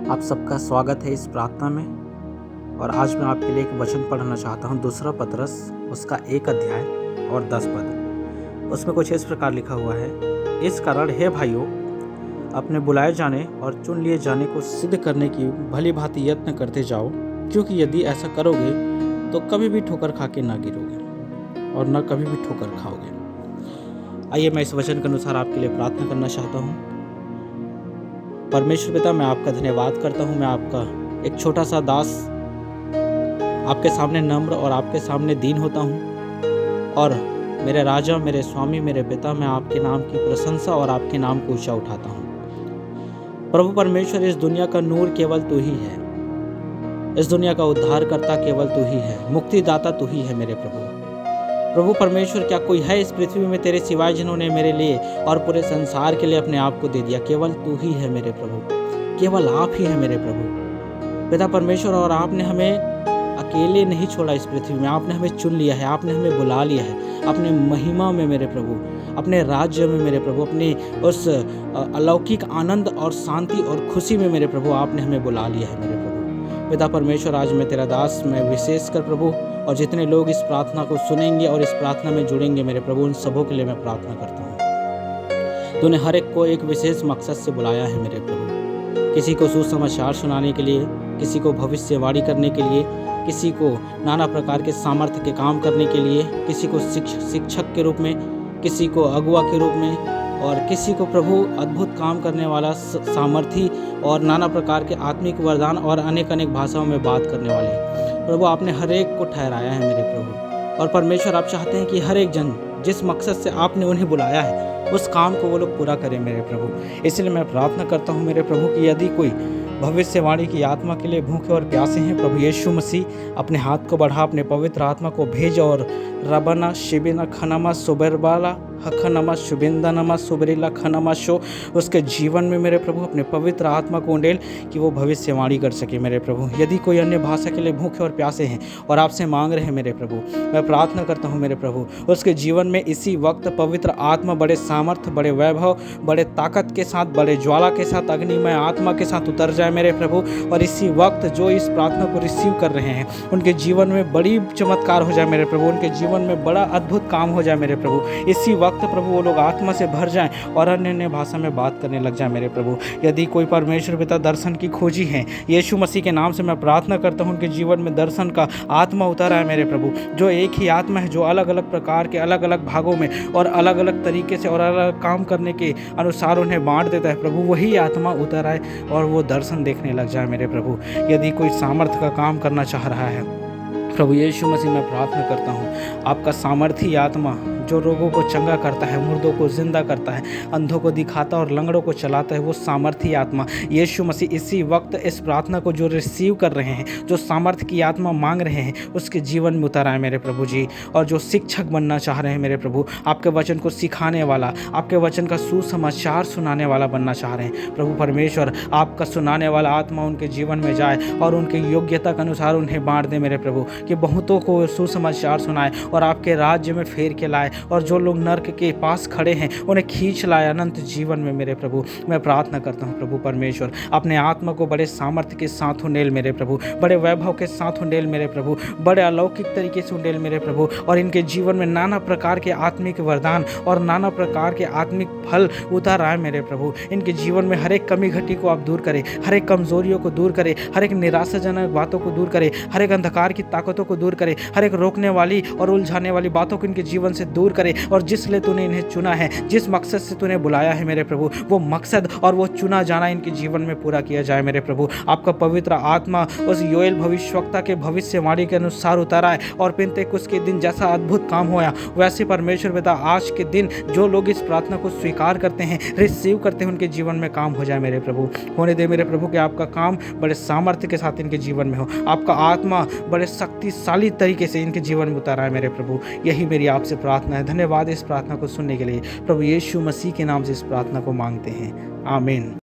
आप सबका स्वागत है इस प्रार्थना में। और आज मैं आपके लिए एक वचन पढ़ना चाहता हूँ, दूसरा पतरस उसका 1 अध्याय और 10 पद। उसमें कुछ इस प्रकार लिखा हुआ है, इस कारण हे भाइयों, अपने बुलाए जाने और चुन लिए जाने को सिद्ध करने की भली भांति यत्न करते जाओ, क्योंकि यदि ऐसा करोगे तो कभी भी ठोकर खा के ना गिरोगे और न कभी भी ठोकर खाओगे। आइए मैं इस वचन के अनुसार आपके लिए प्रार्थना करना चाहता हूँ। परमेश्वर पिता, मैं आपका धन्यवाद करता हूँ। मैं आपका एक छोटा सा दास आपके सामने नम्र और आपके सामने दीन होता हूँ। और मेरे राजा, मेरे स्वामी, मेरे पिता, मैं आपके नाम की प्रशंसा और आपके नाम को ऊंचा उठाता हूँ। प्रभु परमेश्वर, इस दुनिया का नूर केवल तू ही है, इस दुनिया का उद्धारकर्ता केवल तू ही है, मुक्तिदाता तू ही है मेरे प्रभु। प्रभु परमेश्वर, क्या कोई है इस पृथ्वी में तेरे सिवाय जिन्होंने मेरे लिए और पूरे संसार के लिए अपने आप को दे दिया? केवल तू ही है मेरे प्रभु, केवल आप ही है मेरे प्रभु पिता परमेश्वर। और आपने हमें अकेले नहीं छोड़ा इस पृथ्वी में, आपने हमें चुन लिया है, आपने हमें बुला लिया है अपने महिमा में मेरे प्रभु, अपने राज्य में मेरे प्रभु, अपने उस अलौकिक आनंद और शांति और खुशी में मेरे प्रभु आपने हमें बुला लिया है मेरे प्रभु। पिता परमेश्वर, आज मैं तेरा दास, मैं विशेष कर प्रभु, और जितने लोग इस प्रार्थना को सुनेंगे और इस प्रार्थना में जुड़ेंगे मेरे प्रभु, उन सबों के लिए मैं प्रार्थना करता हूँ। तूने हर एक को एक विशेष मकसद से बुलाया है मेरे प्रभु। किसी को सुसमाचार सुनाने के लिए, किसी को भविष्यवाणी करने के लिए, किसी को नाना प्रकार के सामर्थ्य के काम करने के लिए, किसी को शिक्षक के रूप में, किसी को अगुआ के रूप में, और किसी को प्रभु अद्भुत काम करने वाला सामर्थी और नाना प्रकार के आत्मिक वरदान और अनेक अनेक भाषाओं में बात करने वाले। प्रभु आपने हर एक को ठहराया है मेरे प्रभु। और परमेश्वर, आप चाहते हैं कि हर एक जन जिस मकसद से आपने उन्हें बुलाया है उस काम को वो लोग पूरा करें मेरे प्रभु। इसलिए मैं प्रार्थना करता हूँ मेरे प्रभु कि यदि कोई भविष्यवाणी की आत्मा के लिए भूखे और प्यासे हैं, प्रभु यीशु मसीह अपने हाथ को बढ़ा, अपने पवित्र आत्मा को भेज और रबना शिबिना खनमा सुबरबाला हखनमा शुबिंदनमा सुबरीला खनमा शो उसके जीवन में मेरे प्रभु अपने पवित्र आत्मा को उंडेल कि वो भविष्यवाणी कर सके मेरे प्रभु। यदि कोई अन्य भाषा के लिए भूखे और प्यासे हैं और आपसे मांग रहे हैं मेरे प्रभु, मैं प्रार्थना करता हूँ मेरे प्रभु, उसके जीवन में इसी वक्त पवित्र आत्मा बड़े सामर्थ्य, बड़े वैभव, बड़े ताकत के साथ, बड़े ज्वाला के साथ, अग्निमय आत्मा के साथ उतर जाए मेरे प्रभु। और इसी वक्त जो इस प्रार्थना को रिसीव कर रहे हैं उनके जीवन में बड़ी चमत्कार हो जाए मेरे प्रभु, उनके जीवन में बड़ा अद्भुत काम हो जाए मेरे प्रभु। इसी वक्त प्रभु वो लोग आत्मा से भर जाएं और अन्य अन्य भाषा में बात करने लग जाए मेरे प्रभु। यदि कोई परमेश्वर पिता दर्शन की खोजी है, यीशु मसीह के नाम से मैं प्रार्थना करता हूं उनके जीवन में दर्शन का आत्मा उतरा है मेरे प्रभु। जो एक ही आत्मा है जो अलग अलग प्रकार के अलग अलग भागों में और अलग अलग तरीके से और अलग अलग काम करने के अनुसार उन्हें बांट देता है प्रभु, वही आत्मा उतर आए और वो दर्शन देखने लग जाए मेरे प्रभु। यदि कोई सामर्थ्य का काम करना चाह रहा है प्रभु यीशु मसीह, मैं प्रार्थना करता हूँ आपका सामर्थी आत्मा जो रोगों को चंगा करता है, मुर्दों को जिंदा करता है, अंधों को दिखाता और लंगड़ों को चलाता है, वो सामर्थी आत्मा यीशु मसीह इसी वक्त इस प्रार्थना को जो रिसीव कर रहे हैं, जो सामर्थ्य की आत्मा मांग रहे हैं, उसके जीवन में उतर आए मेरे प्रभु जी। और जो शिक्षक बनना चाह रहे हैं मेरे प्रभु, आपके वचन को सिखाने वाला, आपके वचन का सुसमाचार सुनाने वाला बनना चाह रहे हैं प्रभु परमेश्वर, आपका सुनाने वाला आत्मा उनके जीवन में जाए और उनके योग्यता के अनुसार उन्हें बांट दे मेरे प्रभु, कि बहुतों को सुसमाचार सुनाए और आपके राज्य में फेर के लाए, और जो लोग नर्क के पास खड़े हैं उन्हें खींच लाए अनंत जीवन में मेरे प्रभु। मैं प्रार्थना करता हूँ प्रभु परमेश्वर, अपने आत्मा को बड़े सामर्थ्य के साथ उंडेल मेरे प्रभु, बड़े वैभव के साथ उंडेल मेरे प्रभु, बड़े अलौकिक तरीके से उंडेल मेरे प्रभु। और इनके जीवन में नाना प्रकार के आत्मिक वरदान और नाना प्रकार के आत्मिक फल उतार आए मेरे प्रभु। इनके जीवन में हर एक कमी घटी को आप दूर करें, हर एक कमजोरियों को दूर करें, हर एक निराशाजनक बातों को दूर करें, हर एक अंधकार की ताकतों को दूर करें, हर एक रोकने वाली और उलझाने वाली बातों को इनके जीवन से दूर करें। और जिस लिए तूने इन्हें चुना है, जिस मकसद से तूने बुलाया है मेरे प्रभु, वो मकसद और वो चुना जाना इनके जीवन में पूरा किया जाए मेरे प्रभु। आपका पवित्र आत्मा उस योएल भविष्यवक्ता के भविष्यवाणी के अनुसार उतारा है, और पिन्तेकुस्त के दिन जैसा अद्भुत काम होया, वैसे परमेश्वर पिता आज के दिन जो लोग इस प्रार्थना को स्वीकार करते हैं, रिसीव करते हैं, उनके जीवन में काम हो जाए मेरे प्रभु। होने दे मेरे प्रभु कि आपका काम बड़े सामर्थ्य के साथ इनके जीवन में हो, आपका आत्मा बड़े शक्तिशाली तरीके से इनके जीवन में उतारा है मेरे प्रभु। यही मेरी आपसे प्रार्थना है। धन्यवाद इस प्रार्थना को सुनने के लिए। प्रभु यीशु मसीह के नाम से इस प्रार्थना को मांगते हैं, आमीन।